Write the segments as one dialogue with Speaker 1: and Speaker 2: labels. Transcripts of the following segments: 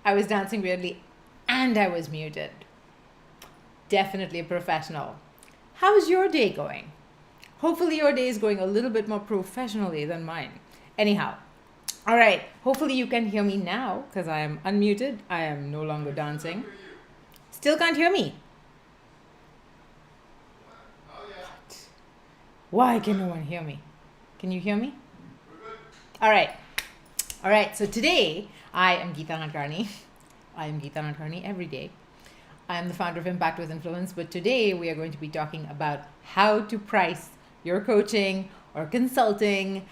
Speaker 1: I was dancing weirdly, and I was muted. Definitely a professional. How's your day going? Hopefully your day is going a little bit more professionally than mine. Anyhow, all right. Hopefully you can hear me now because I am unmuted. I am no longer dancing. Still can't hear me. What? Why can no one hear me? Can you hear me? All right. All right. So today I am Geeta Nadkarni. I am Geeta Nadkarni every day. I am the founder of Impact with Influence, but today we are going to be talking about how to price your coaching or consulting.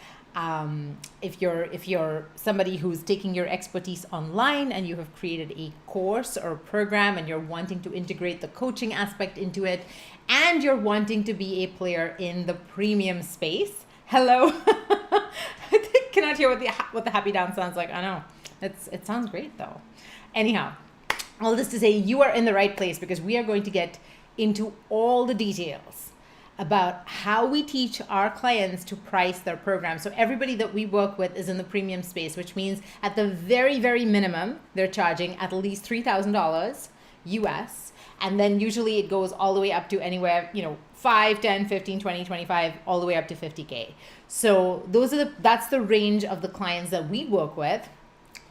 Speaker 1: If you're somebody who's taking your expertise online and you have created a course or a program and you're wanting to integrate the coaching aspect into it, and you're wanting to be a player in the premium space. Hello. I cannot hear what the happy dance sounds like. I know. It sounds great though. Anyhow, all this to say, you are in the right place because we are going to get into all the details about how we teach our clients to price their program. So everybody that we work with is in the premium space, which means at the very, very minimum, they're charging at least $3,000 US. And then usually it goes all the way up to anywhere, 5, 10, 15, 20, 25, all the way up to 50K. So that's the range of the clients that we work with.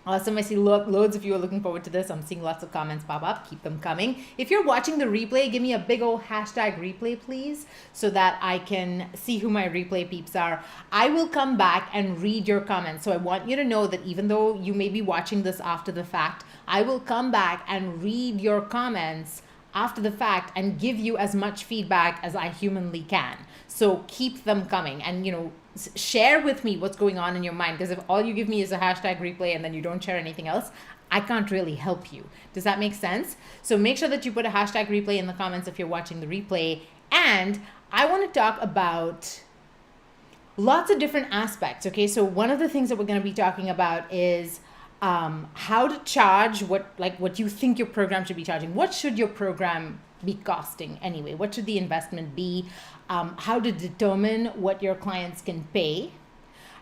Speaker 1: Awesome. I see loads of you are looking forward to this. I'm seeing lots of comments pop up. Keep them coming. If you're watching the replay, give me a big old hashtag replay, please, so that I can see who my replay peeps are. I will come back and read your comments. So I want you to know that even though you may be watching this after the fact, I will come back and read your comments after the fact and give you as much feedback as I humanly can. So keep them coming and, share with me what's going on in your mind, because if all you give me is a hashtag replay and then you don't share anything else, I can't really help you. Does that make sense? So make sure that you put a hashtag replay in the comments if you're watching the replay. And I want to talk about lots of different aspects. Okay, so one of the things that we're going to be talking about is how to charge what you think your program should be charging. What should your program be costing anyway? What should the investment be? How to determine what your clients can pay,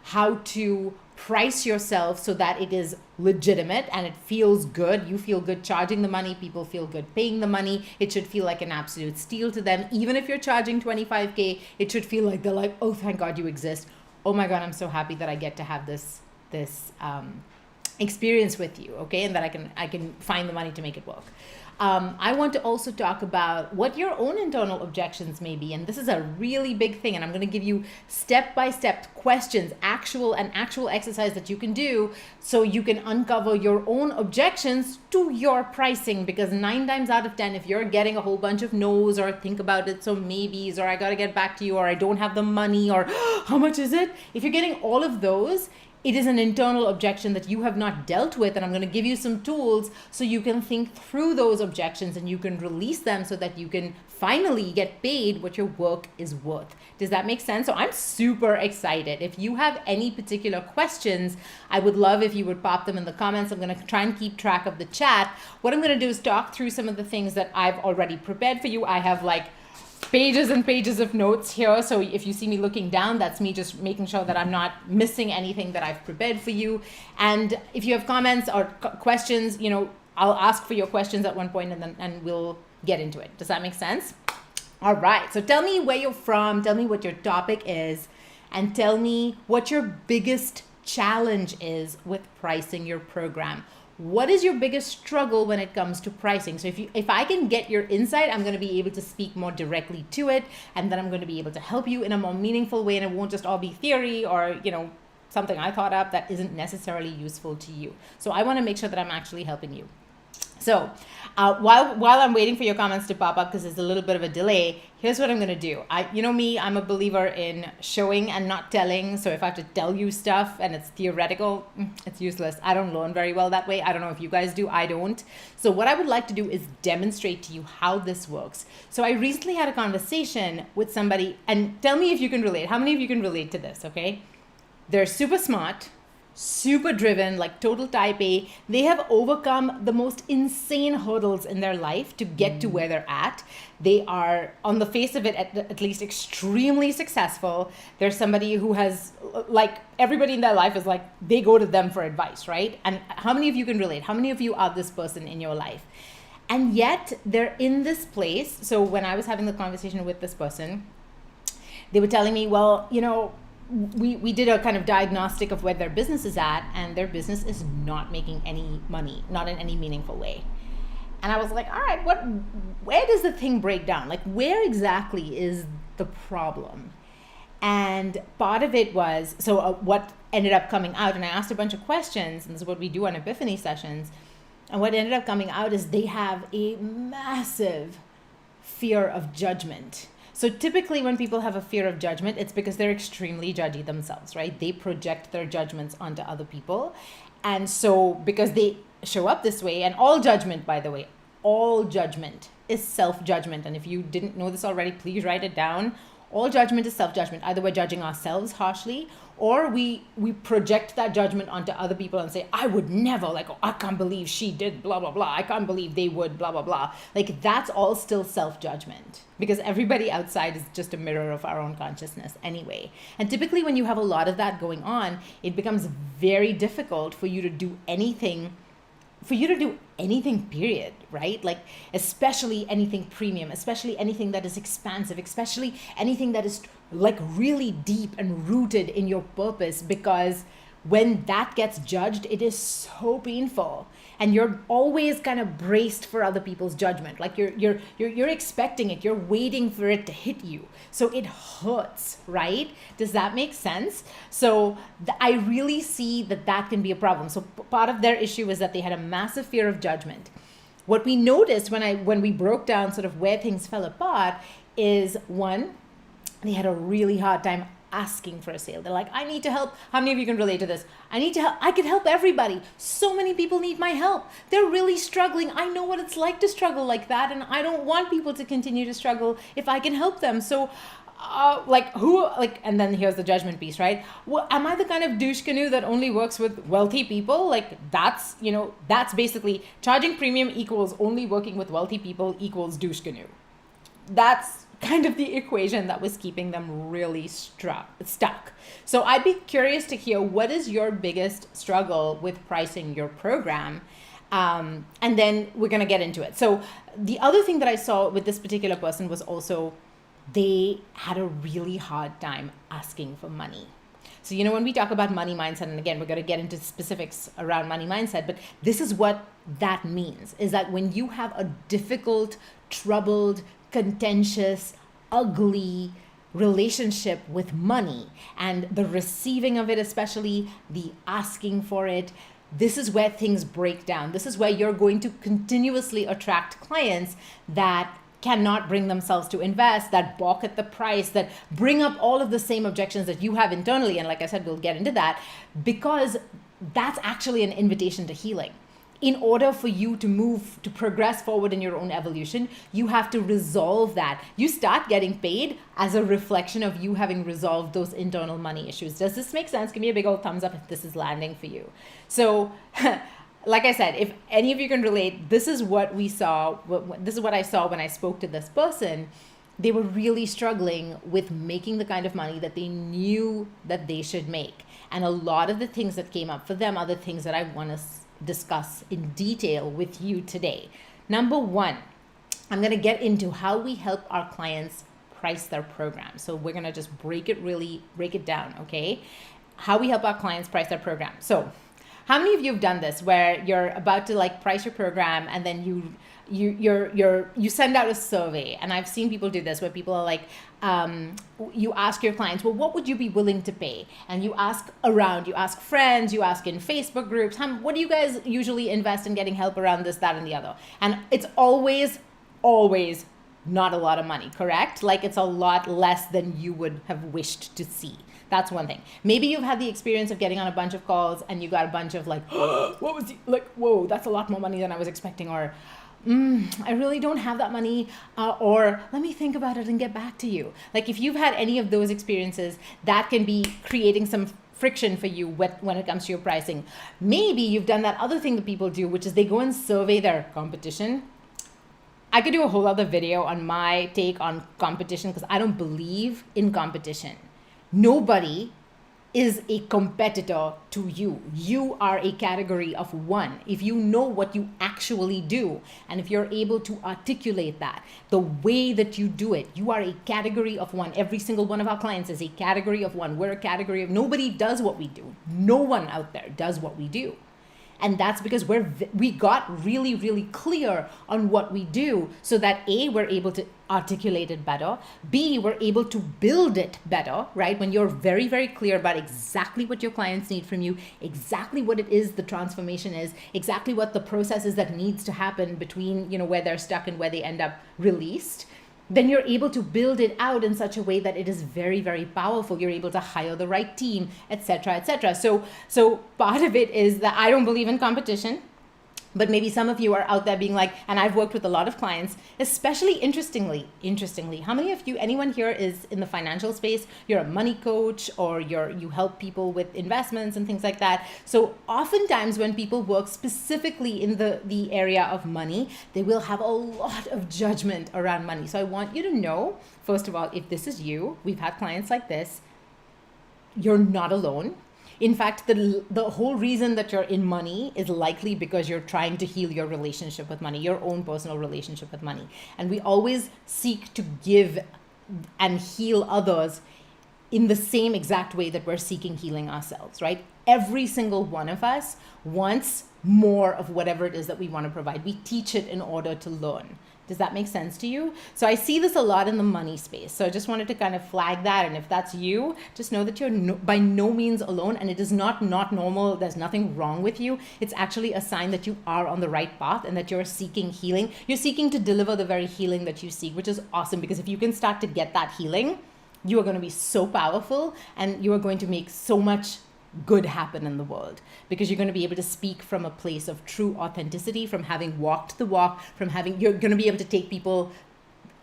Speaker 1: how to price yourself so that it is legitimate and it feels good. You feel good charging the money. People feel good paying the money. It should feel like an absolute steal to them. Even if you're charging 25K, it should feel like they're like, oh, thank God you exist. Oh my God, I'm so happy that I get to have this experience with you, okay? And that I can find the money to make it work. I want to also talk about what your own internal objections may be. And this is a really big thing. And I'm going to give you step-by-step questions, actual exercise that you can do so you can uncover your own objections to your pricing. Because 9 times out of 10, if you're getting a whole bunch of no's or think about it, so maybes, or I got to get back to you, or I don't have the money, or how much is it? If you're getting all of those, it is an internal objection that you have not dealt with, and I'm going to give you some tools so you can think through those objections and you can release them so that you can finally get paid what your work is worth. Does that make sense? So I'm super excited. If you have any particular questions, I would love if you would pop them in the comments. I'm going to try and keep track of the chat. What I'm going to do is talk through some of the things that I've already prepared for you. I have pages and pages of notes here. So if you see me looking down, that's me just making sure that I'm not missing anything that I've prepared for you. And if you have comments or questions, I'll ask for your questions at one point and we'll get into it. Does that make sense? All right. So tell me where you're from. Tell me what your topic is and tell me what your biggest challenge is with pricing your program. What is your biggest struggle when it comes to pricing? So if I can get your insight, I'm going to be able to speak more directly to it, and then I'm going to be able to help you in a more meaningful way, and it won't just all be theory or, something I thought up that isn't necessarily useful to you. So I want to make sure that I'm actually helping you. So while I'm waiting for your comments to pop up, because there's a little bit of a delay, here's what I'm going to do. I'm a believer in showing and not telling. So if I have to tell you stuff and it's theoretical, it's useless. I don't learn very well that way. I don't know if you guys do. I don't. So what I would like to do is demonstrate to you how this works. So I recently had a conversation with somebody, and tell me if you can relate. How many of you can relate to this, okay? They're super smart. super driven, like total type A. They have overcome the most insane hurdles in their life to get to where they're at. They are, on the face of it, at least extremely successful. There's somebody who has, like, everybody in their life is like, they go to them for advice, right? And how many of you can relate? How many of you are this person in your life? And yet they're in this place. So when I was having the conversation with this person, they were telling me, well, we did a kind of diagnostic of where their business is at, and their business is not making any money, not in any meaningful way. And I was like, all right, where does the thing break down? Like, where exactly is the problem? And part of it was, what ended up coming out, and I asked a bunch of questions, and this is what we do on epiphany sessions. And what ended up coming out is they have a massive fear of judgment. So typically when people have a fear of judgment, it's because they're extremely judgy themselves, right? They project their judgments onto other people. And so because they show up this way, and all judgment, by the way, all judgment is self-judgment. And if you didn't know this already, please write it down. All judgment is self-judgment. Either we're judging ourselves harshly, or we project that judgment onto other people and say, I would never, like, oh, I can't believe she did blah, blah, blah. I can't believe they would, blah, blah, blah. Like, that's all still self-judgment, because everybody outside is just a mirror of our own consciousness anyway. And typically when you have a lot of that going on, it becomes very difficult for you to do anything period, right? Like, especially anything premium, especially anything that is expansive, especially anything that is like really deep and rooted in your purpose, because when that gets judged, it is so painful. And you're always kind of braced for other people's judgment. Like you're expecting it, you're waiting for it to hit you. So it hurts, right? Does that make sense? So I really see that can be a problem. So part of their issue is that they had a massive fear of judgment. What we noticed when we broke down sort of where things fell apart is, one, they had a really hard time asking for a sale. They're like, I need to help. How many of you can relate to this? I need to help. I could help everybody. So many people need my help. They're really struggling. I know what it's like to struggle like that, and I don't want people to continue to struggle if I can help them. So and then here's the judgment piece, right? Well, am I the kind of douche canoe that only works with wealthy people? Like, that's basically charging premium equals only working with wealthy people equals douche canoe. That's kind of the equation that was keeping them really stuck. So I'd be curious to hear, what is your biggest struggle with pricing your program? And then we're going to get into it. So the other thing that I saw with this particular person was also they had a really hard time asking for money. So, when we talk about money mindset, and again, we're going to get into specifics around money mindset, but this is what that means, is that when you have a difficult, troubled, contentious, ugly relationship with money, and the receiving of it, especially the asking for it, this is where things break down. This is where you're going to continuously attract clients that cannot bring themselves to invest, that balk at the price, that bring up all of the same objections that you have internally. And like I said, we'll get into that, because that's actually an invitation to healing. In order for you to progress forward in your own evolution, you have to resolve that. You start getting paid as a reflection of you having resolved those internal money issues. Does this make sense? Give me a big old thumbs up if this is landing for you. So, like I said, if any of you can relate, this is what we saw. This is what I saw when I spoke to this person. They were really struggling with making the kind of money that they knew that they should make. And a lot of the things that came up for them are the things that I want to discuss in detail with you today. Number one, I'm going to get into how we help our clients price their program. So we're going to just break it down, okay? How we help our clients price their program. So how many of you have done this, where you're about to price your program, and then you send out a survey? And I've seen people do this, where people are like, you ask your clients, well, what would you be willing to pay? And you ask around, you ask friends, you ask in Facebook groups, what do you guys usually invest in getting help around this, that, and the other? And it's always not a lot of money, correct? Like, it's a lot less than you would have wished to see. That's one thing. Maybe you've had the experience of getting on a bunch of calls and you got a bunch of whoa, that's a lot more money than I was expecting, or I really don't have that money, or let me think about it and get back to you. Like, if you've had any of those experiences, that can be creating some friction for you when it comes to your pricing. Maybe you've done that other thing that people do, which is they go and survey their competition. I could do a whole other video on my take on competition because I don't believe in competition. Nobody is a competitor to you. You are a category of one. If you know what you actually do, and if you're able to articulate that, the way that you do it, you are a category of one. Every single one of our clients is a category of one. We're a category of, nobody does what we do. No one out there does what we do. And that's because we got really, really clear on what we do so that A, we're able to articulate it better. B, we're able to build it better, right? When you're very, very clear about exactly what your clients need from you, exactly what it is the transformation is, exactly what the process is that needs to happen between, where they're stuck and where they end up released, then you're able to build it out in such a way that it is very, very powerful. You're able to hire the right team, etc., etc. So part of it is that I don't believe in competition, but maybe some of you are out there being like, and I've worked with a lot of clients, especially interestingly, how many of you, anyone here is in the financial space? You're a money coach or you help people with investments and things like that. So oftentimes when people work specifically in the area of money, they will have a lot of judgment around money. So I want you to know, first of all, if this is you, we've had clients like this, you're not alone. In fact, the whole reason that you're in money is likely because you're trying to heal your relationship with money, your own personal relationship with money. And we always seek to give and heal others in the same exact way that we're seeking healing ourselves, right? Every single one of us wants more of whatever it is that we want to provide. We teach it in order to learn. Does that make sense to you? So I see this a lot in the money space. So I just wanted to kind of flag that. And if that's you, just know that you're by no means alone, and it is not normal. There's nothing wrong with you. It's actually a sign that you are on the right path and that you're seeking healing. You're seeking to deliver the very healing that you seek, which is awesome, because if you can start to get that healing, you are going to be so powerful and you are going to make so much good happen in the world, because you're going to be able to speak from a place of true authenticity, from having walked the walk, you're going to be able to take people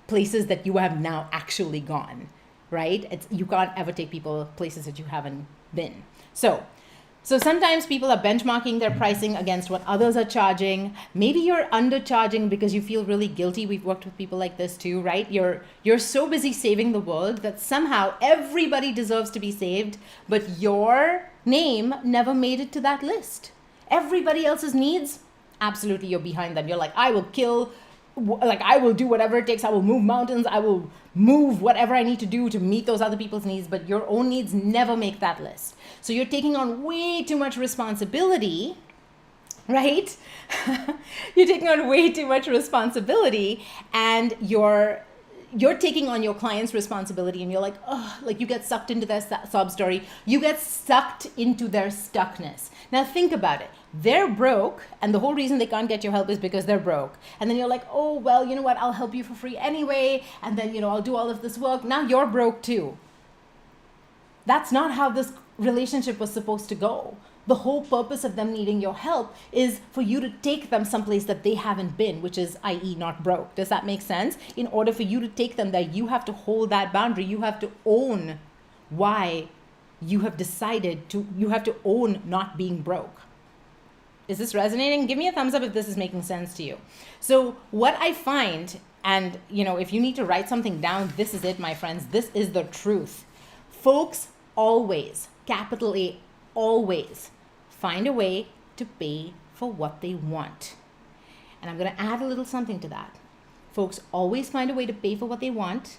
Speaker 1: places that you have now actually gone, right? You can't ever take people places that you haven't been. So sometimes people are benchmarking their pricing against what others are charging. Maybe you're undercharging because you feel really guilty. We've worked with people like this too, right? You're so busy saving the world that somehow everybody deserves to be saved, but your name never made it to that list. Everybody else's needs, absolutely you're behind them. You're like, I will do whatever it takes. I will move mountains. I will move whatever I need to do to meet those other people's needs, but your own needs never make that list. So you're taking on way too much responsibility, right? You're taking on way too much responsibility, and you're taking on your client's responsibility, and you're like, oh, like you get sucked into their sob story. You get sucked into their stuckness. Now think about it. They're broke, and the whole reason they can't get your help is because they're broke. And then you're like, oh, well, you know what? I'll help you for free anyway. And then, I'll do all of this work. Now you're broke too. That's not how this relationship was supposed to go. The whole purpose of them needing your help is for you to take them someplace that they haven't been, which is, i.e., not broke. Does that make sense? In order for you to take them there, you have to hold that boundary. You have to own why you have you have to own not being broke. Is this resonating? Give me a thumbs up if this is making sense to you. So what I find, and if you need to write something down, this is it, my friends. This is the truth. Folks always, capital A, always find a way to pay for what they want. And I'm going to add a little something to that. Folks always find a way to pay for what they want,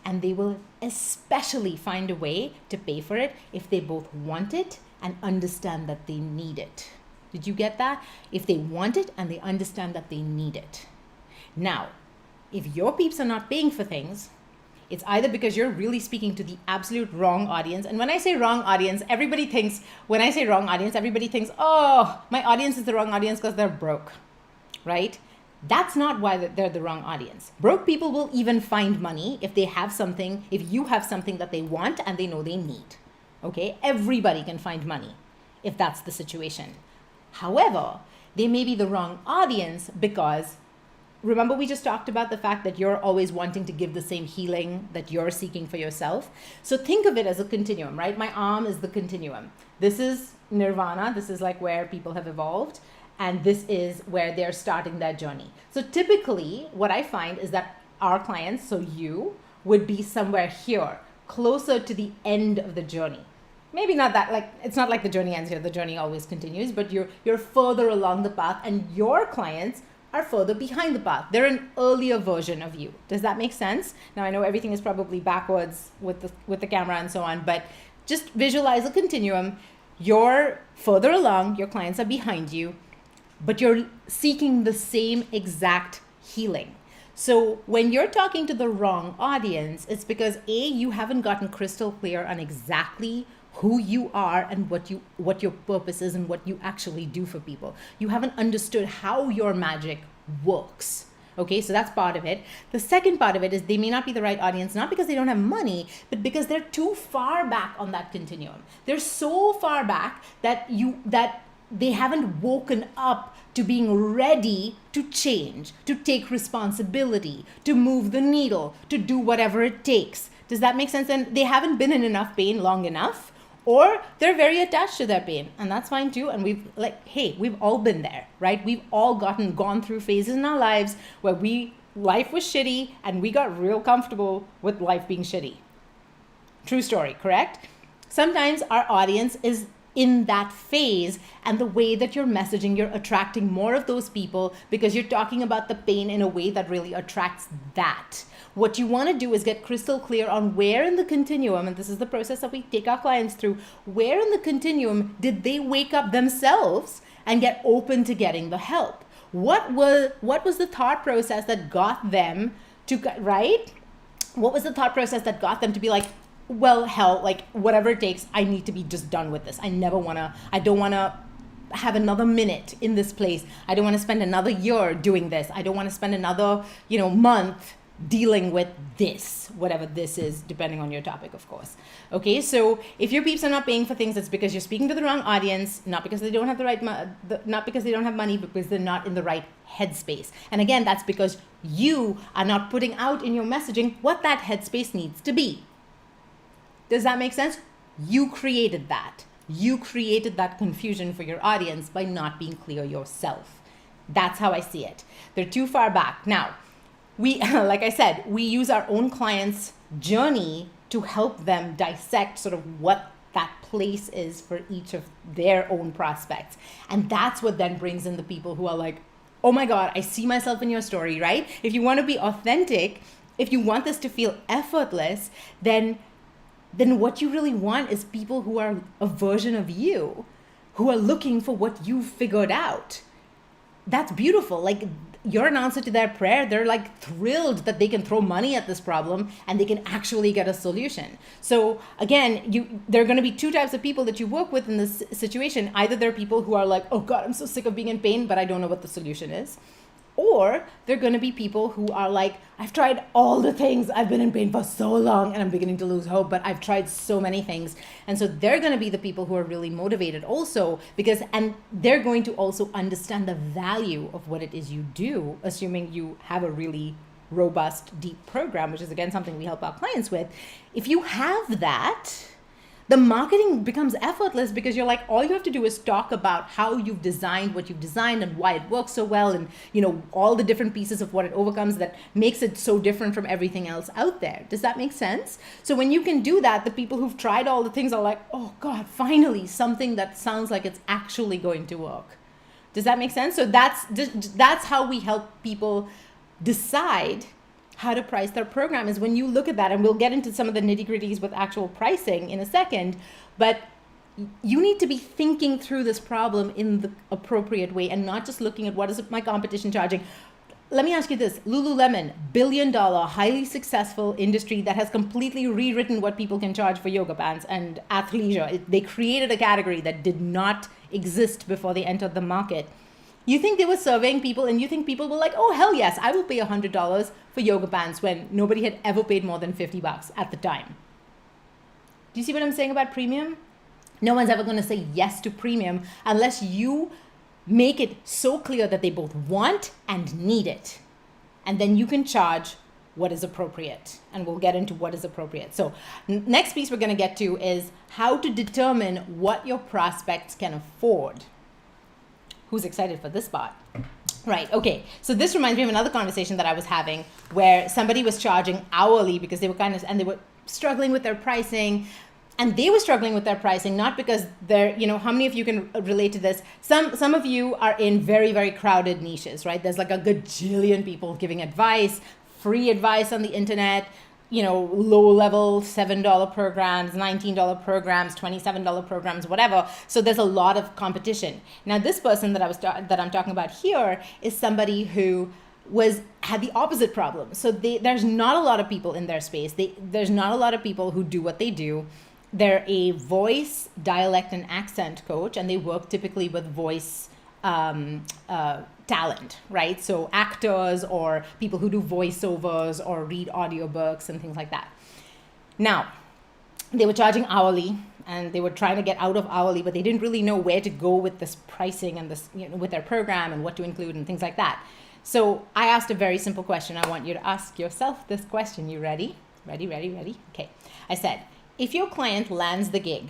Speaker 1: and they will especially find a way to pay for it if they both want it and understand that they need it. Did you get that? If they want it and they understand that they need it. Now, if your peeps are not paying for things, it's either because you're really speaking to the absolute wrong audience. And when I say wrong audience, everybody thinks, oh, my audience is the wrong audience because they're broke, right? That's not why they're the wrong audience. Broke people will even find money if you have something that they want and they know they need, okay? Everybody can find money if that's the situation. However, they may be the wrong audience because remember we just talked about the fact that you're always wanting to give the same healing that you're seeking for yourself. So think of it as a continuum, right? My arm is the continuum. This is nirvana. This is like where people have evolved. And this is where they're starting their journey. So typically what I find is that our clients, so you, would be somewhere here, closer to the end of the journey. Maybe not that, like, it's not like the journey ends here. The journey always continues, but you're further along the path, and your clients are further behind the path. They're an earlier version of you. Does that make sense? Now, I know everything is probably backwards with the camera and so on, but just visualize a continuum. You're further along, your clients are behind you, but you're seeking the same exact healing. So when you're talking to the wrong audience, it's because A, you haven't gotten crystal clear on exactly who you are and what your purpose is and what you actually do for people. You haven't understood how your magic works. Okay, so that's part of it. The second part of it is they may not be the right audience, not because they don't have money, but because they're too far back on that continuum. They're so far back that they haven't woken up to being ready to change, to take responsibility, to move the needle, to do whatever it takes. Does that make sense? And they haven't been in enough pain long enough, or they're very attached to their pain, and that's fine too. And we've all been there, right? We've all gone through phases in our lives where life was shitty and we got real comfortable with life being shitty. True story, correct? Sometimes our audience is in that phase, and the way that you're messaging, you're attracting more of those people because you're talking about the pain in a way that really attracts that. What you want to do is get crystal clear on where in the continuum, and this is the process that we take our clients through, where in the continuum did they wake up themselves and get open to getting the help? What was the thought process that got them to, right? What was the thought process that got them to be like, well, hell, like whatever it takes, I need to be just done with this. I don't want to have another minute in this place. I don't want to spend another year doing this. I don't want to spend another, month dealing with this, whatever this is, depending on your topic, of course. Okay, so if your peeps are not paying for things, it's because you're speaking to the wrong audience, not because they don't have not because they don't have money, but because they're not in the right headspace. And again, that's because you are not putting out in your messaging what that headspace needs to be. Does that make sense? You created that. You created that confusion for your audience by not being clear yourself. That's how I see it. They're too far back. Now, like I said, we use our own clients' journey to help them dissect sort of what that place is for each of their own prospects. And that's what then brings in the people who are like, oh my God, I see myself in your story, right? If you want to be authentic, if you want this to feel effortless, then what you really want is people who are a version of you, who are looking for what you figured out. That's beautiful. Like, you're an answer to their prayer. They're like thrilled that they can throw money at this problem and they can actually get a solution. So again, there are going to be two types of people that you work with in this situation. Either there are people who are like, oh God, I'm so sick of being in pain, but I don't know what the solution is. Or they're going to be people who are like, I've tried all the things. I've been in pain for so long and I'm beginning to lose hope, but I've tried so many things. And so they're going to be the people who are really motivated also and they're going to also understand the value of what it is you do, assuming you have a really robust, deep program, which is again something we help our clients with. If you have that, the marketing becomes effortless because you're like, all you have to do is talk about how you've designed what you've designed and why it works so well, and all the different pieces of what it overcomes that makes it so different from everything else out there. Does that make sense? So when you can do that, the people who've tried all the things are like, oh God, finally something that sounds like it's actually going to work. Does that make sense? So that's how we help people decide how to price their program, is when you look at that, and we'll get into some of the nitty-gritties with actual pricing in a second, but you need to be thinking through this problem in the appropriate way and not just looking at what is my competition charging. Let me ask you this. Lululemon, billion-dollar, highly successful industry that has completely rewritten what people can charge for yoga pants and athleisure. They created a category that did not exist before they entered the market. You think they were surveying people and you think people were like, oh, hell yes, I will pay $100 for yoga pants when nobody had ever paid more than $50 at the time. Do you see what I'm saying about premium? No one's ever going to say yes to premium unless you make it so clear that they both want and need it. and then you can charge what is appropriate, and we'll get into what is appropriate. So next piece we're going to get to is how to determine what your prospects can afford. Who's excited for this part? Right, okay. So this reminds me of another conversation that I was having where somebody was charging hourly because they were struggling with their pricing. And they were struggling with their pricing, not because they're, how many of you can relate to this? Some of you are in very, very crowded niches, right? There's like a gajillion people giving advice, free advice on the internet, low-level $7 programs, $19 programs, $27 programs, whatever. So there's a lot of competition. Now, this person that I'm talking about here is somebody who had the opposite problem. So there's not a lot of people in their space. There's not a lot of people who do what they do. They're a voice, dialect, and accent coach, and they work typically with voice talent, right? So actors or people who do voiceovers or read audiobooks and things like that. Now, they were charging hourly, and they were trying to get out of hourly, but they didn't really know where to go with this pricing and this, with their program and what to include and things like that. So I asked a very simple question. I want you to ask yourself this question. You ready? Ready? Okay. I said, if your client lands the gig,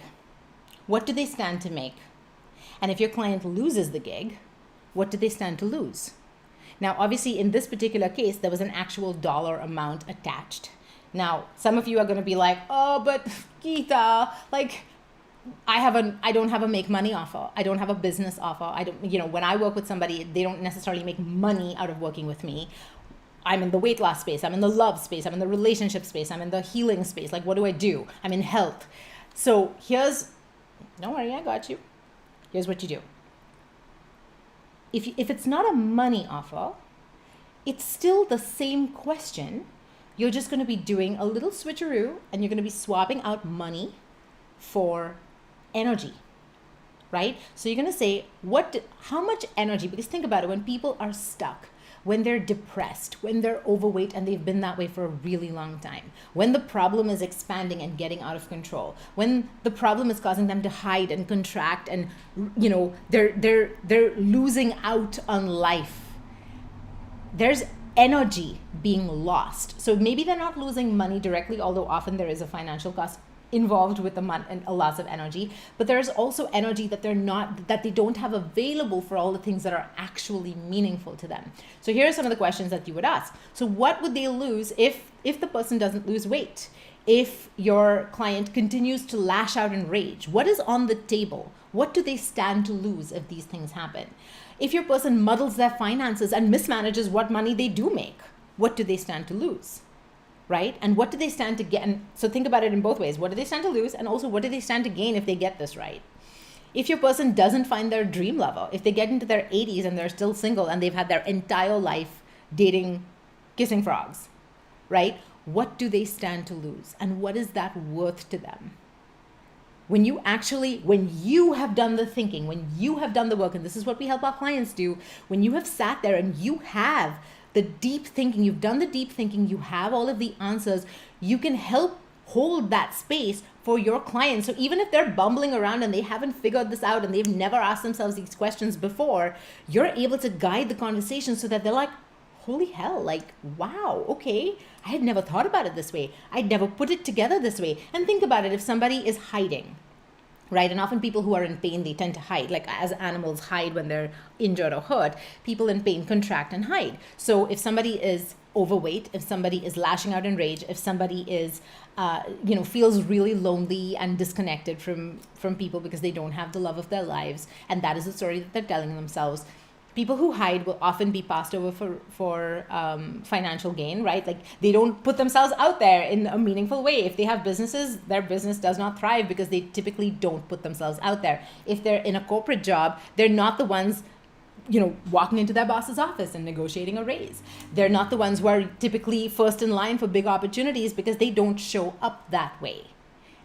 Speaker 1: what do they stand to make? And if your client loses the gig, what do they stand to lose? Now, obviously, in this particular case, there was an actual dollar amount attached. Now, some of you are going to be like, oh, but Geeta, like, I don't have a make money offer. I don't have a business offer. When I work with somebody, they don't necessarily make money out of working with me. I'm in the weight loss space. I'm in the love space. I'm in the relationship space. I'm in the healing space. Like, what do I do? I'm in health. So don't worry, I got you. Here's what you do. If it's not a money offer, it's still the same question. You're just going to be doing a little switcheroo, and you're going to be swapping out money for energy, right? So you're going to say, how much energy? Because think about it, when people are stuck, when they're depressed, when they're overweight, and they've been that way for a really long time, when the problem is expanding and getting out of control, when the problem is causing them to hide and contract, and they're losing out on life, there's energy being lost. So maybe they're not losing money directly, although often there is a financial cost involved with a loss of energy, but there's also energy that they don't have available for all the things that are actually meaningful to them. So here are some of the questions that you would ask. So what would they lose if the person doesn't lose weight? If your client continues to lash out in rage, what is on the table? What do they stand to lose if these things happen? If your person muddles their finances and mismanages what money they do make, what do they stand to lose? Right? And what do they stand to get? And so think about it in both ways. What do they stand to lose? And also, what do they stand to gain if they get this right? If your person doesn't find their dream lover, if they get into their 80s and they're still single and they've had their entire life dating kissing frogs, right? What do they stand to lose? And what is that worth to them? When you have done the thinking, when you have done the work, and this is what we help our clients do, when you have sat there and you have the deep thinking, you've done the deep thinking, you have all of the answers, you can help hold that space for your clients. So even if they're bumbling around and they haven't figured this out and they've never asked themselves these questions before, you're able to guide the conversation so that they're like, holy hell, like, wow, okay, I had never thought about it this way. I'd never put it together this way. And think about it, if somebody is hiding, right? And often people who are in pain, they tend to hide. Like as animals hide when they're injured or hurt, people in pain contract and hide. So if somebody is overweight, if somebody is lashing out in rage, if somebody is, feels really lonely and disconnected from people because they don't have the love of their lives, and that is the story that they're telling themselves, people who hide will often be passed over for financial gain, right? Like they don't put themselves out there in a meaningful way. If they have businesses, their business does not thrive because they typically don't put themselves out there. If they're in a corporate job, they're not the ones, walking into their boss's office and negotiating a raise. They're not the ones who are typically first in line for big opportunities because they don't show up that way.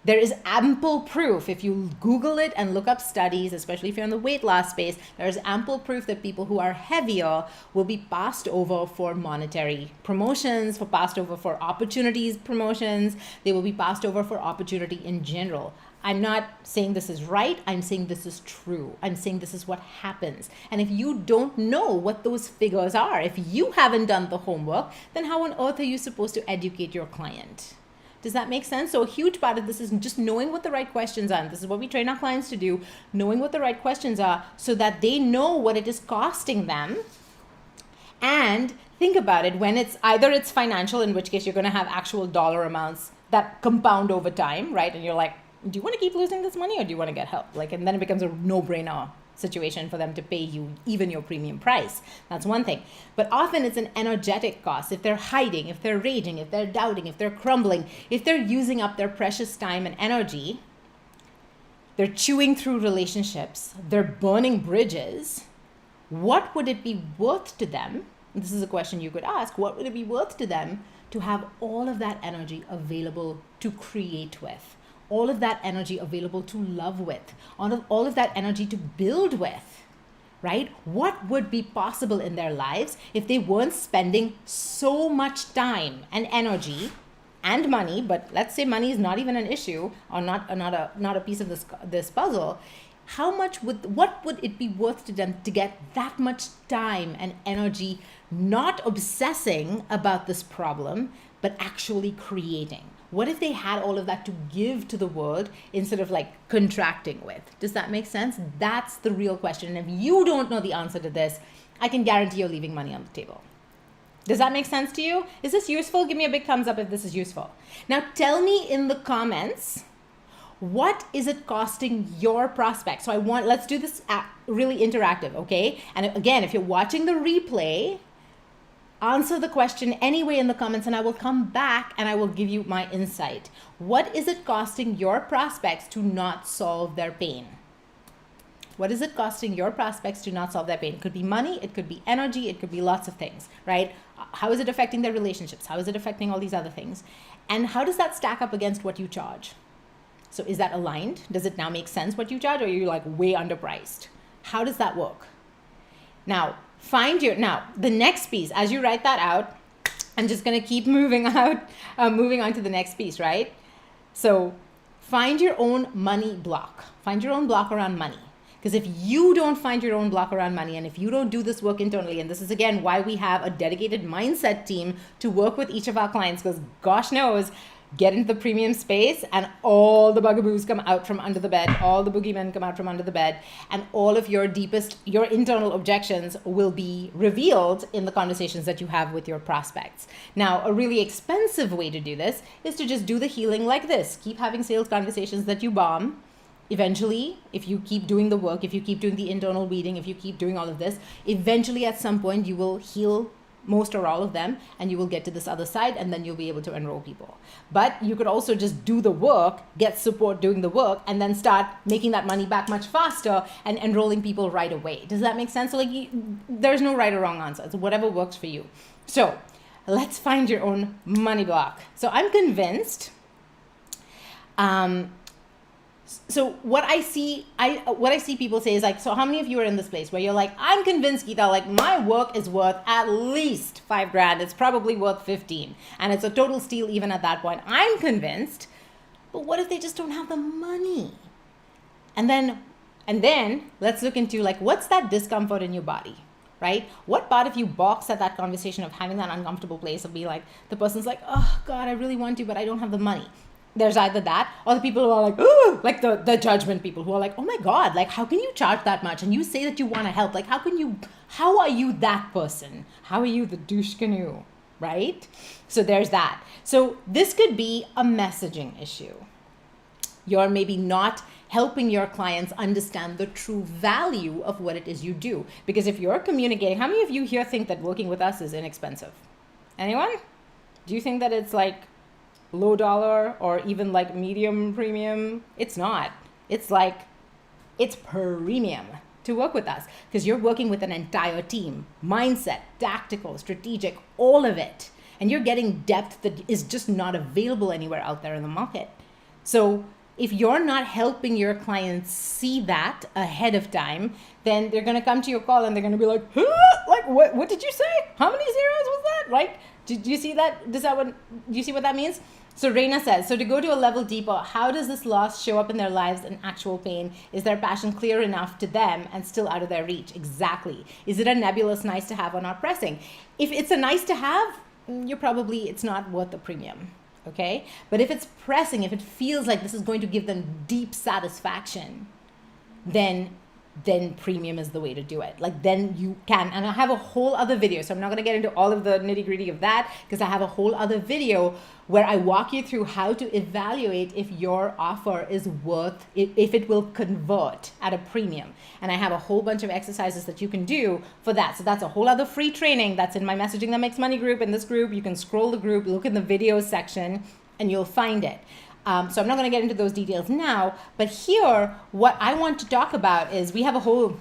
Speaker 1: There is ample proof, if you Google it and look up studies, especially if you're in the weight loss space, there's ample proof that people who are heavier will be passed over for monetary promotions, passed over for opportunities promotions. They will be passed over for opportunity in general. I'm not saying this is right. I'm saying this is true. I'm saying this is what happens. And if you don't know what those figures are, if you haven't done the homework, then how on earth are you supposed to educate your client? Does that make sense? So a huge part of this is just knowing what the right questions are. And this is what we train our clients to do, knowing what the right questions are so that they know what it is costing them. And think about it, when it's either it's financial, in which case you're going to have actual dollar amounts that compound over time, right? And you're like, do you want to keep losing this money or do you want to get help? Like, and then it becomes a no-brainer situation for them to pay you even your premium price. That's one thing. But often it's an energetic cost. If they're hiding, if they're raging, if they're doubting, if they're crumbling, if they're using up their precious time and energy, they're chewing through relationships, they're burning bridges, what would it be worth to them? This is a question you could ask. What would it be worth to them to have all of that energy available to create with? All of that energy available to love with, all of that energy to build with, right? What would be possible in their lives if they weren't spending so much time and energy and money, but let's say money is not even an issue or not a piece of this puzzle. What would it be worth to them to get that much time and energy not obsessing about this problem, but actually creating? What if they had all of that to give to the world instead of like contracting with? Does that make sense? That's the real question. And if you don't know the answer to this, I can guarantee you're leaving money on the table. Does that make sense to you? Is this useful? Give me a big thumbs up if this is useful. Now tell me in the comments, what is it costing your prospects? So let's do this really interactive, okay? And again, if you're watching the replay, answer the question anyway in the comments and I will come back and I will give you my insight. What is it costing your prospects to not solve their pain? What is it costing your prospects to not solve their pain? It could be money, it could be energy, it could be lots of things, right? How is it affecting their relationships? How is it affecting all these other things? And how does that stack up against what you charge? So is that aligned? Does it now make sense what you charge, or are you like way underpriced? How does that work? Now, the next piece, as you write that out, I'm just going to keep moving on to the next piece, right? So find your own money block. Find your own block around money. Because if you don't find your own block around money, and if you don't do this work internally, and this is again why we have a dedicated mindset team to work with each of our clients, because gosh knows, get into the premium space and all the bugaboos come out from under the bed, all the boogeymen come out from under the bed, and all of your internal objections will be revealed in the conversations that you have with your prospects. Now, a really expensive way to do this is to just do the healing like this. Keep having sales conversations that you bomb. Eventually, if you keep doing the work, if you keep doing the internal weeding, if you keep doing all of this, eventually at some point you will heal most or all of them, and you will get to this other side, and then you'll be able to enroll people. But you could also just do the work, get support doing the work, and then start making that money back much faster and enrolling people right away. Does that make sense? So there's no right or wrong answer. It's whatever works for you. So let's find your own money block. So I'm convinced, so what I see people say is like, so how many of you are in this place where you're like, I'm convinced, Geeta, like my work is worth at least $5,000. It's probably worth 15. And it's a total steal even at that point. I'm convinced, but what if they just don't have the money? And then let's look into like, what's that discomfort in your body, right? What part of you balks at that conversation of having that uncomfortable place of being like, the person's like, oh God, I really want to, but I don't have the money. There's either that or the people who are like, ooh, like the judgment people who are like, oh my God, like how can you charge that much? And you say that you want to help. Like how are you that person? How are you the douche canoe, right? So there's that. So this could be a messaging issue. You're maybe not helping your clients understand the true value of what it is you do. Because if you're communicating, how many of you here think that working with us is inexpensive? Anyone? Do you think that it's like low dollar or even like medium premium? It's not. It's like, it's premium to work with us because you're working with an entire team, mindset, tactical, strategic, all of it. And you're getting depth that is just not available anywhere out there in the market. So if you're not helping your clients see that ahead of time, then they're going to come to your call and they're going to be like, huh? Like, what did you say? How many zeros was that? Right? Did you see that? Do you see what that means? So Reina says, so to go to a level deeper, how does this loss show up in their lives in actual pain? Is their passion clear enough to them and still out of their reach? Exactly. Is it a nebulous nice to have or not pressing? If it's a nice to have, it's not worth the premium. Okay? But if it's pressing, if it feels like this is going to give them deep satisfaction, then premium is the way to do it. Like, then you can, and I have a whole other video, so I'm not going to get into all of the nitty gritty of that, because I have a whole other video where I walk you through how to evaluate if your offer is worth, if it will convert at a premium. And I have a whole bunch of exercises that you can do for that. So that's a whole other free training that's in my Messaging That Makes Money group. In this group, you can scroll the group, look in the videos section, and you'll find it. So I'm not going to get into those details now, but here, what I want to talk about is we have a whole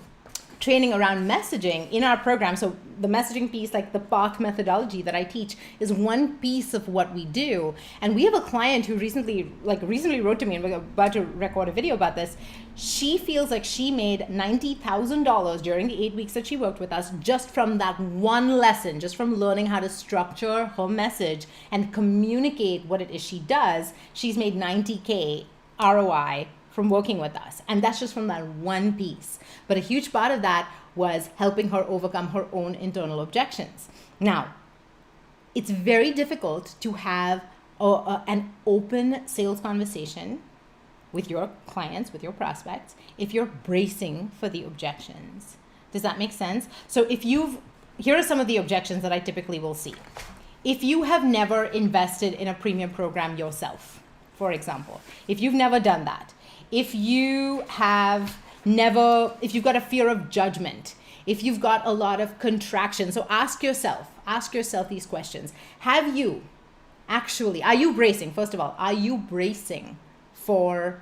Speaker 1: training around messaging in our program. So the messaging piece, like the PARC methodology that I teach, is one piece of what we do. And we have a client who recently wrote to me, and we're about to record a video about this. She feels like she made $90,000 during the 8 weeks that she worked with us just from that one lesson, just from learning how to structure her message and communicate what it is she does. She's made $90K ROI from working with us. And that's just from that one piece. But a huge part of that was helping her overcome her own internal objections. Now, it's very difficult to have an open sales conversation with your clients, with your prospects, if you're bracing for the objections. Does that make sense? So here are some of the objections that I typically will see. If you have never invested in a premium program yourself, for example, if you've never done that, if you've got a fear of judgment, if you've got a lot of contraction, so ask yourself these questions. Are you bracing? First of all, are you bracing for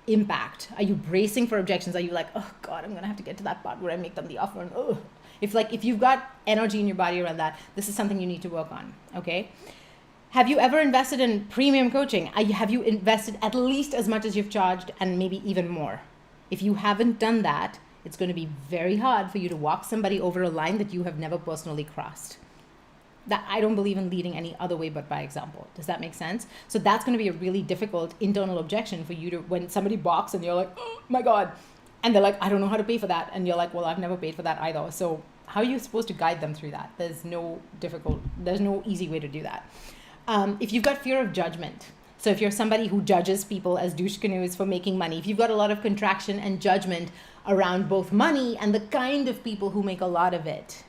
Speaker 1: impact? Are you bracing for objections? Are you like, oh God, I'm going to have to get to that part where I make them the offer, and if you've got energy in your body around that, this is something you need to work on, okay? Have you ever invested in premium coaching? Have you invested at least as much as you've charged and maybe even more? If you haven't done that, it's going to be very hard for you to walk somebody over a line that you have never personally crossed. That I don't believe in leading any other way but by example. Does that make sense? So that's going to be a really difficult internal objection for you to, when somebody balks and you're like, oh my God, and they're like, I don't know how to pay for that. And you're like, well, I've never paid for that either. So how are you supposed to guide them through that? There's no easy way to do that. If you've got fear of judgment, so if you're somebody who judges people as douche canoes for making money, if you've got a lot of contraction and judgment around both money and the kind of people who make a lot of it,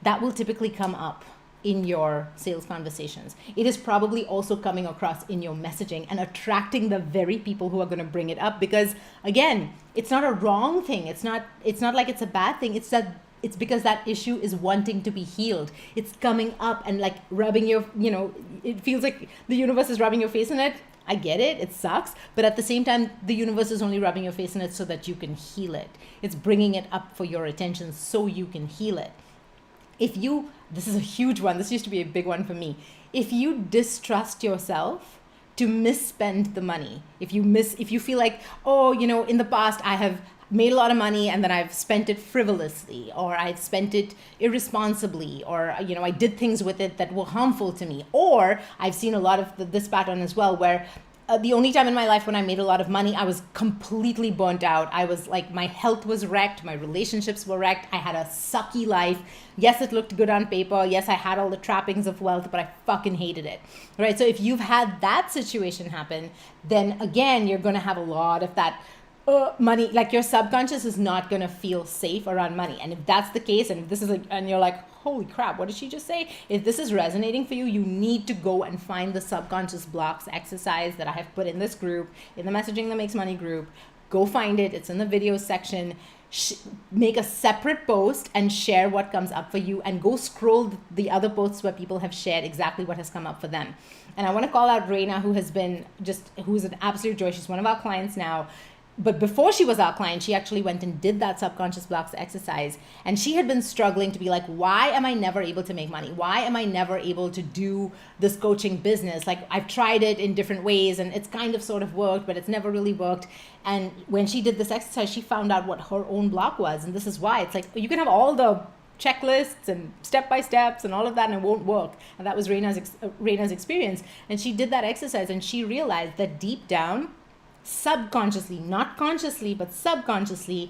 Speaker 1: that will typically come up in your sales conversations. It is probably also coming across in your messaging and attracting the very people who are going to bring it up, because again, it's not a wrong thing. It's not like it's a bad thing. It's because that issue is wanting to be healed. It's coming up and like rubbing it feels like the universe is rubbing your face in it. I get it. It sucks. But at the same time, the universe is only rubbing your face in it so that you can heal it. It's bringing it up for your attention so you can heal it. This is a huge one. This used to be a big one for me. If you distrust yourself to misspend the money, if you feel like, in the past I have made a lot of money and then I've spent it frivolously, or I've spent it irresponsibly, or I did things with it that were harmful to me, or I've seen a lot of this pattern as well, where the only time in my life when I made a lot of money, I was completely burnt out. I was like, my health was wrecked, my relationships were wrecked, I had a sucky life. Yes, it looked good on paper. Yes, I had all the trappings of wealth, but I fucking hated it, right? So if you've had that situation happen, then again, you're going to have a lot of that money, like your subconscious is not going to feel safe around money. And if that's the case, and if this is and you're like, holy crap, what did she just say? If this is resonating for you, you need to go and find the subconscious blocks exercise that I have put in this group, in the Messaging That Makes Money group. Go find it. It's in the video section. Make a separate post and share what comes up for you, and go scroll the other posts where people have shared exactly what has come up for them. And I want to call out Reina, who's an absolute joy. She's one of our clients now. But before she was our client, she actually went and did that subconscious blocks exercise. And she had been struggling to be like, why am I never able to make money? Why am I never able to do this coaching business? Like, I've tried it in different ways and it's kind of sort of worked, but it's never really worked. And when she did this exercise, she found out what her own block was. And this is why it's like, you can have all the checklists and step-by-steps and all of that and it won't work. And that was Reina's experience. And she did that exercise and she realized that deep down, subconsciously, not consciously, but subconsciously,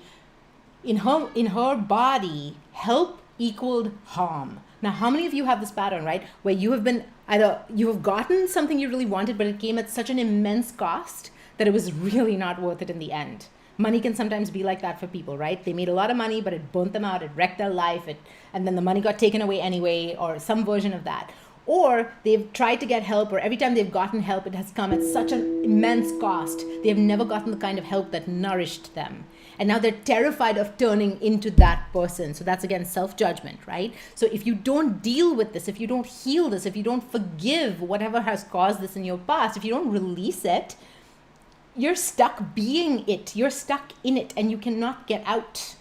Speaker 1: in her body, help equaled harm. Now, how many of you have this pattern, right? Where you have been either you have gotten something you really wanted, but it came at such an immense cost that it was really not worth it in the end. Money can sometimes be like that for people, right? They made a lot of money, but it burnt them out, it wrecked their life, and then the money got taken away anyway, or some version of that. Or they've tried to get help, or every time they've gotten help, it has come at such an immense cost. They have never gotten the kind of help that nourished them. And now they're terrified of turning into that person. So that's, again, self-judgment, right? So if you don't deal with this, if you don't heal this, if you don't forgive whatever has caused this in your past, if you don't release it, you're stuck being it. You're stuck in it, and you cannot get out.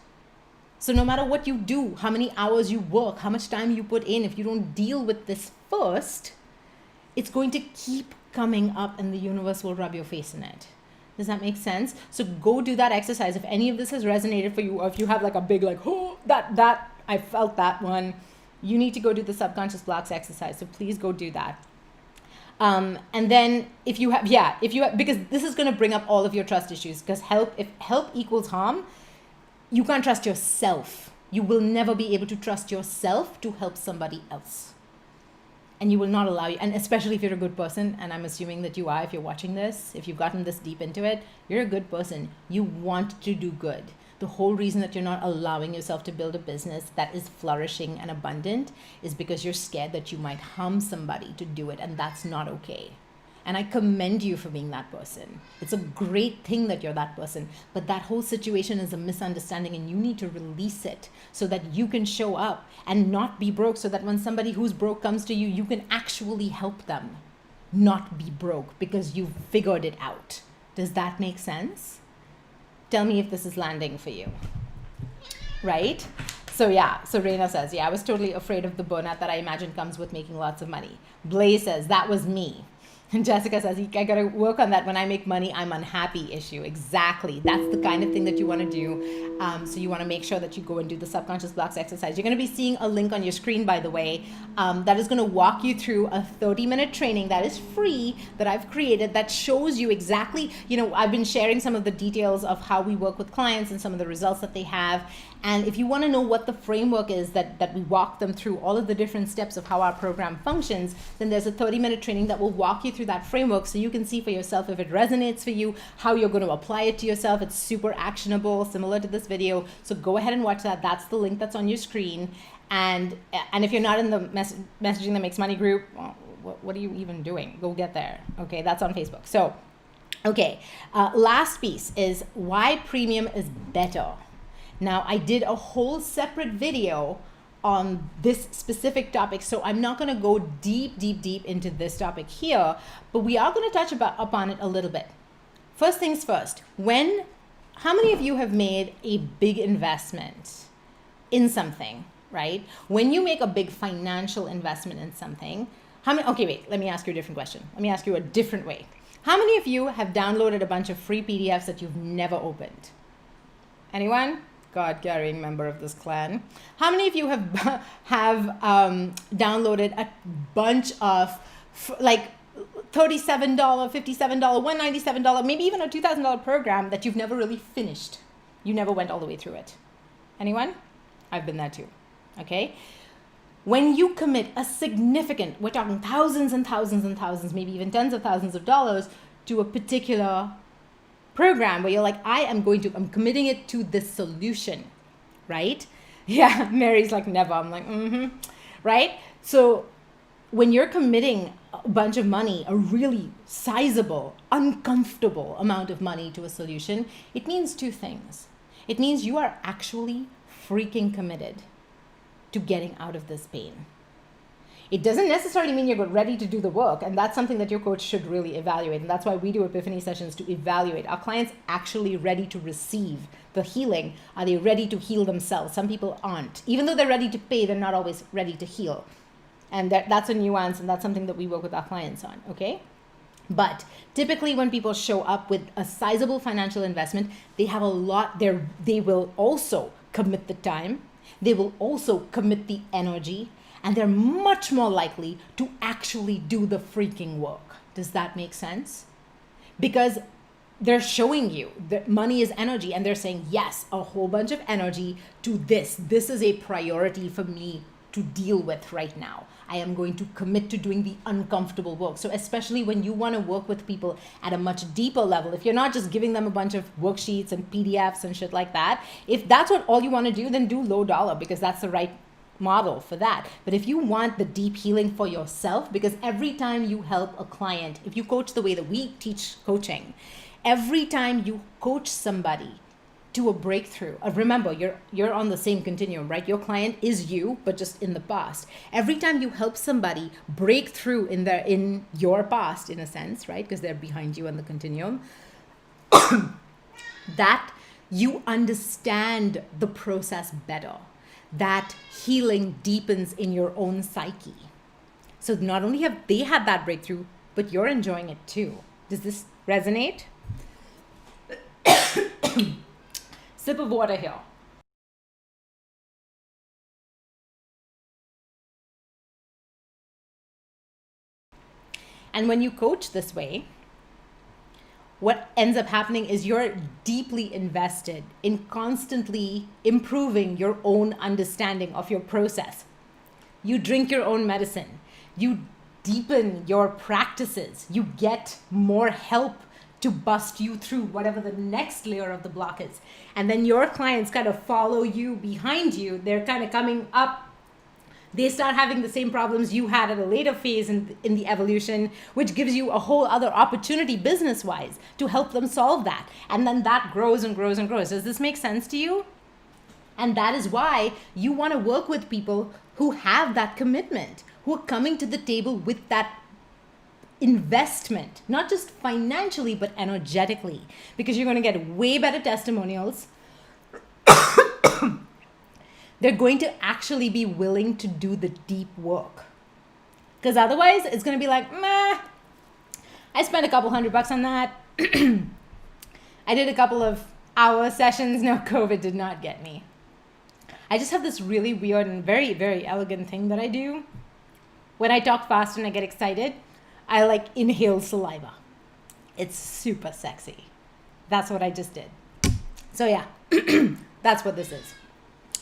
Speaker 1: So no matter what you do, how many hours you work, how much time you put in, if you don't deal with this first, it's going to keep coming up and the universe will rub your face in it. Does that make sense? So go do that exercise. If any of this has resonated for you, or if you have like a big like, oh, that I felt that one, you need to go do the subconscious blocks exercise. So please go do that. And then if you have, because this is going to bring up all of your trust issues, because if help equals harm, you can't trust yourself. You will never be able to trust yourself to help somebody else. And you will not allow you, and especially if you're a good person, and I'm assuming that you are if you're watching this, if you've gotten this deep into it, you're a good person. You want to do good. The whole reason that you're not allowing yourself to build a business that is flourishing and abundant is because you're scared that you might harm somebody to do it, and that's not okay. And I commend you for being that person. It's a great thing that you're that person, but that whole situation is a misunderstanding and you need to release it so that you can show up and not be broke, so that when somebody who's broke comes to you, you can actually help them not be broke because you've figured it out. Does that make sense? Tell me if this is landing for you, right? So Reina says, I was totally afraid of the burnout that I imagine comes with making lots of money. Blaze says, that was me. And Jessica says, I got to work on that. When I make money, I'm unhappy issue. Exactly. That's the kind of thing that you want to do. So you want to make sure that you go and do the subconscious blocks exercise. You're going to be seeing a link on your screen, by the way, that is going to walk you through a 30-minute training that is free that I've created that shows you exactly, I've been sharing some of the details of how we work with clients and some of the results that they have. And if you want to know what the framework is that we walk them through, all of the different steps of how our program functions, then there's a 30-minute training that will walk you through that framework so you can see for yourself if it resonates for you, how you're going to apply it to yourself. It's super actionable, similar to this video. So go ahead and watch that. That's the link that's on your screen. And if you're not in the Messaging That Makes Money group, well, what are you even doing? Go get there. Okay, that's on Facebook. So, okay, last piece is why premium is better. Now, I did a whole separate video on this specific topic, so I'm not going to go deep into this topic here, but we are going to touch upon it a little bit. First things first, how many of you have made a big investment in something, right? When you make a big financial investment in something, let me ask you a different question. Let me ask you a different way. How many of you have downloaded a bunch of free PDFs that you've never opened? Anyone? God-carrying member of this clan. How many of you have downloaded a bunch of like $37, $57, $197, maybe even a $2,000 program that you've never really finished? You never went all the way through it. Anyone? I've been there too. Okay? When you commit a significant, we're talking thousands and thousands and thousands, maybe even tens of thousands of dollars to a particular program where you're like, I'm committing it to this solution, right? Yeah, Mary's like, never. I'm like, right? So when you're committing a bunch of money, a really sizable, uncomfortable amount of money to a solution, it means two things. It means you are actually freaking committed to getting out of this pain. It doesn't necessarily mean you're ready to do the work. And that's something that your coach should really evaluate. And that's why we do epiphany sessions, to evaluate. Are clients actually ready to receive the healing? Are they ready to heal themselves? Some people aren't. Even though they're ready to pay, they're not always ready to heal. And that's a nuance, and that's something that we work with our clients on, okay? But typically when people show up with a sizable financial investment, they have a lot there. They will also commit the time. They will also commit the energy, and they're much more likely to actually do the freaking work. Does that make sense? Because they're showing you that money is energy, and they're saying, yes, a whole bunch of energy to this. This is a priority for me to deal with right now. I am going to commit to doing the uncomfortable work. So especially when you want to work with people at a much deeper level, if you're not just giving them a bunch of worksheets and PDFs and shit like that, if that's what all you want to do, then do low dollar, because that's the right model for that. But if you want the deep healing for yourself, because every time you help a client, if you coach the way that we teach coaching, every time you coach somebody to a breakthrough, remember, you're on the same continuum, right? Your client is you, but just in the past. Every time you help somebody break through in your past, in a sense, right? Because they're behind you on the continuum, that you understand the process better. That healing deepens in your own psyche. So not only have they had that breakthrough, but you're enjoying it too. Does this resonate? Sip of water here. And when you coach this way, what ends up happening is you're deeply invested in constantly improving your own understanding of your process. You drink your own medicine. You deepen your practices. You get more help to bust you through whatever the next layer of the block is. And then your clients kind of follow you behind you. They're kind of coming up. They start having the same problems you had at a later phase in the evolution, which gives you a whole other opportunity business-wise to help them solve that. And then that grows and grows and grows. Does this make sense to you? And that is why you want to work with people who have that commitment, who are coming to the table with that investment, not just financially, but energetically, because you're going to get way better testimonials. They're going to actually be willing to do the deep work. Because otherwise, it's going to be like, meh, I spent a couple $100 on that. I did a couple of hour sessions. No, COVID did not get me. I just have this really weird and very, very elegant thing that I do. When I talk fast and I get excited, I like inhale saliva. It's super sexy. That's what I just did. So yeah, that's what this is.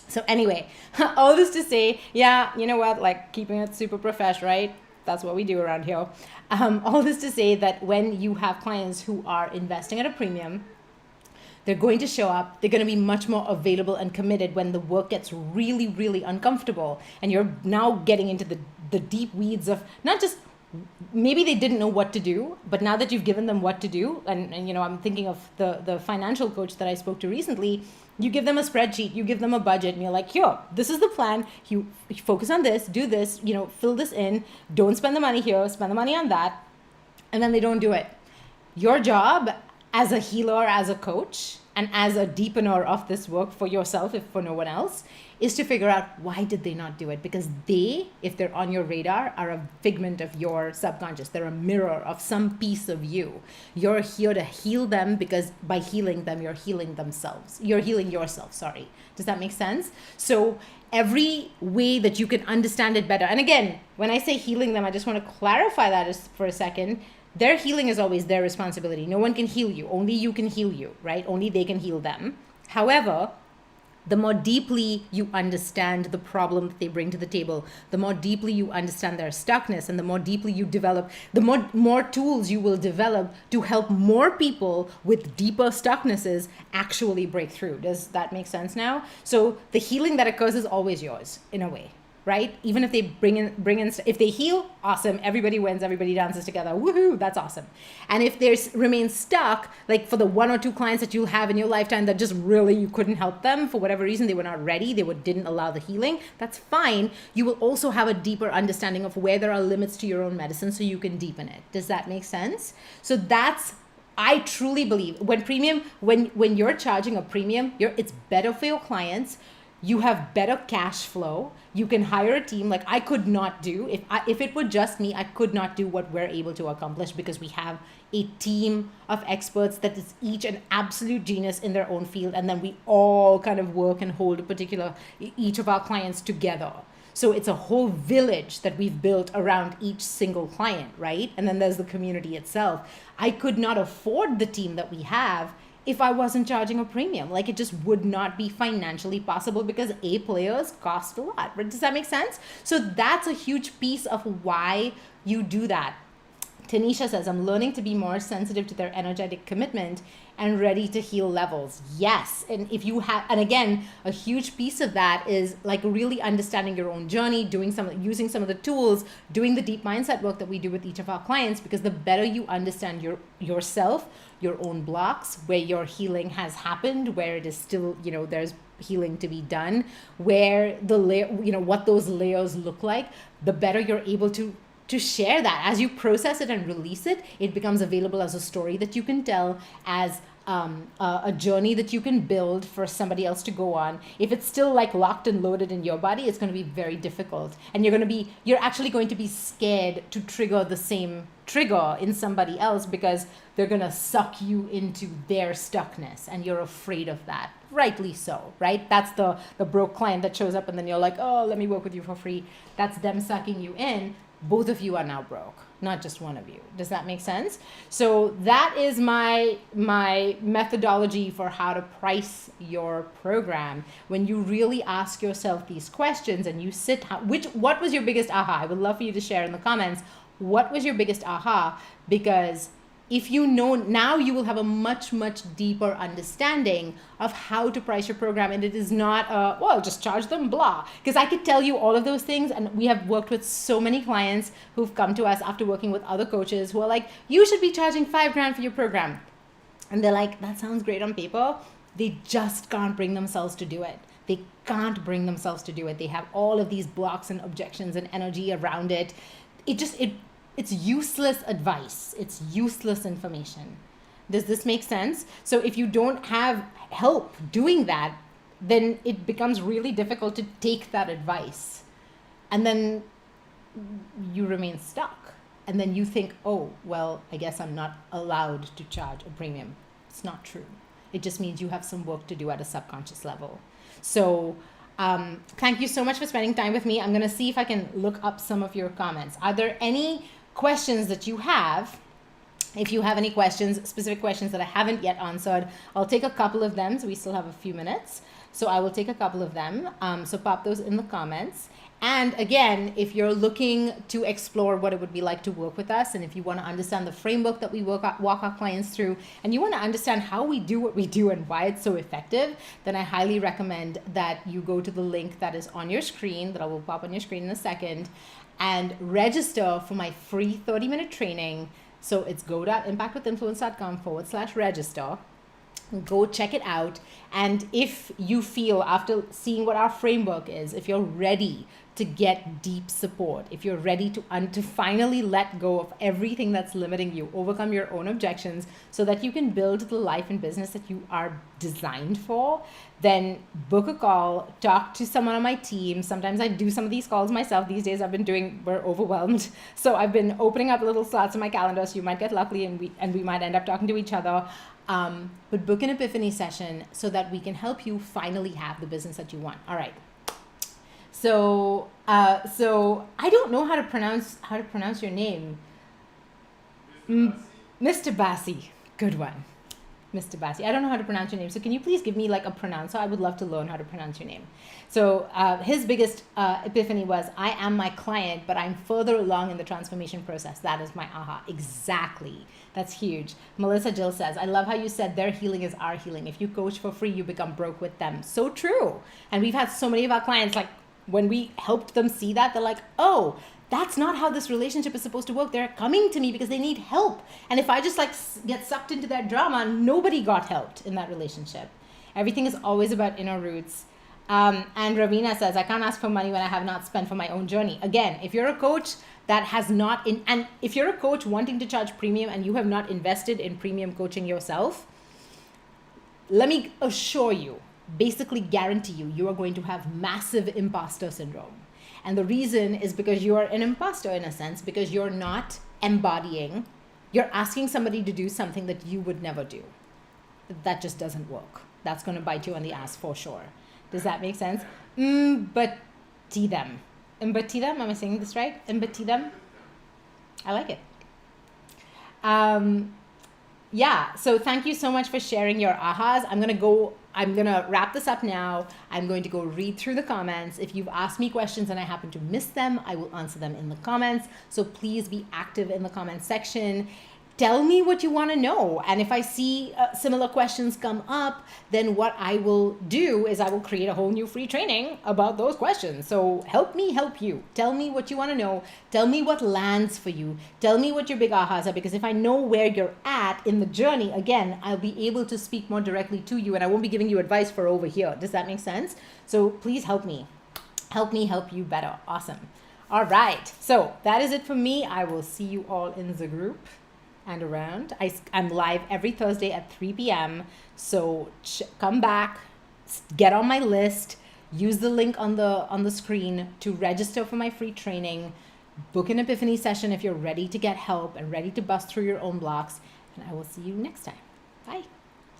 Speaker 1: So anyway, all this to say, yeah, you know what, like keeping it super profesh, right? That's what we do around here. All this to say that when you have clients who are investing at a premium, they're going to show up. They're going to be much more available and committed when the work gets really, really uncomfortable. And you're now getting into the deep weeds of not just, maybe they didn't know what to do, but now that you've given them what to do, and you know, I'm thinking of the financial coach that I spoke to recently, you give them a spreadsheet, you give them a budget, and you're like, here, this is the plan. You focus on this, do this, you know, fill this in, don't spend the money here, spend the money on that, and then they don't do it. Your job as a healer, as a coach, and as a deepener of this work for yourself, if for no one else, is to figure out why did they not do it? Because they, if they're on your radar, are a figment of your subconscious. They're a mirror of some piece of you. You're here to heal them, because by healing them, you're healing themselves. You're healing yourself, sorry. Does that make sense? So every way that you can understand it better. And again, when I say healing them, I just want to clarify that just for a second. Their healing is always their responsibility. No one can heal you. Only you can heal you, right? Only they can heal them. However, the more deeply you understand the problem that they bring to the table, the more deeply you understand their stuckness, and the more deeply you develop, the more tools you will develop to help more people with deeper stucknesses actually break through. Does that make sense now? So the healing that occurs is always yours, in a way. right? Even if they bring in, if they heal, awesome. Everybody wins. Everybody dances together. Woohoo! That's awesome. And if they remain stuck, like for the 1 or 2 clients that you'll have in your lifetime that just really you couldn't help them for whatever reason, they were not ready, didn't allow the healing. That's fine. You will also have a deeper understanding of where there are limits to your own medicine, so you can deepen it. Does that make sense? So I truly believe when you're charging a premium, it's better for your clients. You have better cash flow. You can hire a team. Like I could not do, if it were just me, I could not do what we're able to accomplish because we have a team of experts that is each an absolute genius in their own field. And then we all kind of work and hold each of our clients together. So it's a whole village that we've built around each single client, right? And then there's the community itself. I could not afford the team that we have if I wasn't charging a premium. Like it just would not be financially possible because players cost a lot. Right? Does that make sense? So that's a huge piece of why you do that. Tanisha says, I'm learning to be more sensitive to their energetic commitment and ready to heal levels. Yes. And and again, a huge piece of that is like really understanding your own journey, using some of the tools, doing the deep mindset work that we do with each of our clients, because the better you understand yourself, your own blocks, where your healing has happened, where it is still, there's healing to be done, where what those layers look like, the better you're able to share that. As you process it and release it, it becomes available as a story that you can tell, as a journey that you can build for somebody else to go on. If it's still like locked and loaded in your body, it's going to be very difficult. And you're actually going to be scared to trigger the same trigger in somebody else because they're going to suck you into their stuckness and you're afraid of that. Rightly so, right? That's the broke client that shows up and then you're like, oh, let me work with you for free. That's them sucking you in. Both of you are now broke, not just one of you. Does that make sense? So that is my methodology for how to price your program. When you really ask yourself these questions and you what was your biggest aha? I would love for you to share in the comments. What was your biggest aha? Because if you know now, you will have a much, much deeper understanding of how to price your program. And it is not, just charge them, blah. Because I could tell you all of those things. And we have worked with so many clients who've come to us after working with other coaches who are like, you should be charging $5,000 for your program. And they're like, that sounds great on paper. They just can't bring themselves to do it. They can't bring themselves to do it. They have all of these blocks and objections and energy around it. It's useless advice. It's useless information. Does this make sense? So if you don't have help doing that, then it becomes really difficult to take that advice. And then you remain stuck. And then you think, oh, well, I guess I'm not allowed to charge a premium. It's not true. It just means you have some work to do at a subconscious level. So thank you so much for spending time with me. I'm going to see if I can look up some of your comments. Are there any questions that you have? If you have any questions, specific questions that I haven't yet answered, I'll take a couple of them. So we still have a few minutes. So I will take a couple of them. So pop those in the comments. And again, if you're looking to explore what it would be like to work with us, and if you want to understand the framework that we walk our clients through, and you want to understand how we do what we do and why it's so effective, then I highly recommend that you go to the link that is on your screen, that I will pop on your screen in a second, and register for my free 30-minute training. So it's go.impactwithinfluence.com/register. Go check it out. And if you feel, after seeing what our framework is, if you're ready to get deep support, if you're ready to finally let go of everything that's limiting you, overcome your own objections so that you can build the life and business that you are designed for, then book a call, talk to someone on my team. Sometimes I do some of these calls myself. These days we're overwhelmed. So I've been opening up little slots in my calendar, so you might get lucky and we might end up talking to each other. But book an epiphany session so that we can help you finally have the business that you want. All right. So I don't know how to pronounce your name. Mr. Bassi. Good one. Mr. Bassi. I don't know how to pronounce your name. So can you please give me like a pronouncer? I would love to learn how to pronounce your name. So his biggest epiphany was, I am my client, but I'm further along in the transformation process. That is my aha. Exactly. That's huge. Melissa Jill says, I love how you said their healing is our healing. If you coach for free, you become broke with them. So true. And we've had so many of our clients like when we helped them see that, they're like, oh, that's not how this relationship is supposed to work. They're coming to me because they need help. And if I just like get sucked into that drama, nobody got helped in that relationship. Everything is always about inner roots. And Ravina says, I can't ask for money when I have not spent for my own journey. Again, if you're a coach that has not, and if you're a coach wanting to charge premium and you have not invested in premium coaching yourself, let me assure you, basically guarantee you, you are going to have massive imposter syndrome. And the reason is because you are an imposter in a sense, because you're not embodying, you're asking somebody to do something that you would never do. That just doesn't work. That's going to bite you on the ass for sure. Does that make sense? Embody them. Embody them? Am I saying this right? Embody them? I like it. Yeah, so thank you so much for sharing your ahas. I'm going to wrap this up now. I'm going to go read through the comments. If you've asked me questions and I happen to miss them, I will answer them in the comments. So please be active in the comment section. Tell me what you want to know. And if I see similar questions come up, then what I will do is I will create a whole new free training about those questions. So help me help you. Tell me what you want to know. Tell me what lands for you. Tell me what your big ahas are, because if I know where you're at in the journey, again, I'll be able to speak more directly to you and I won't be giving you advice for over here. Does that make sense? So please help me. Help me help you better. Awesome. All right. So that is it for me. I will see you all in the group and around. I'm live every Thursday at 3 p.m. So come back, get on my list, use the link on the screen to register for my free training, book an epiphany session if you're ready to get help and ready to bust through your own blocks. And I will see you next time. Bye.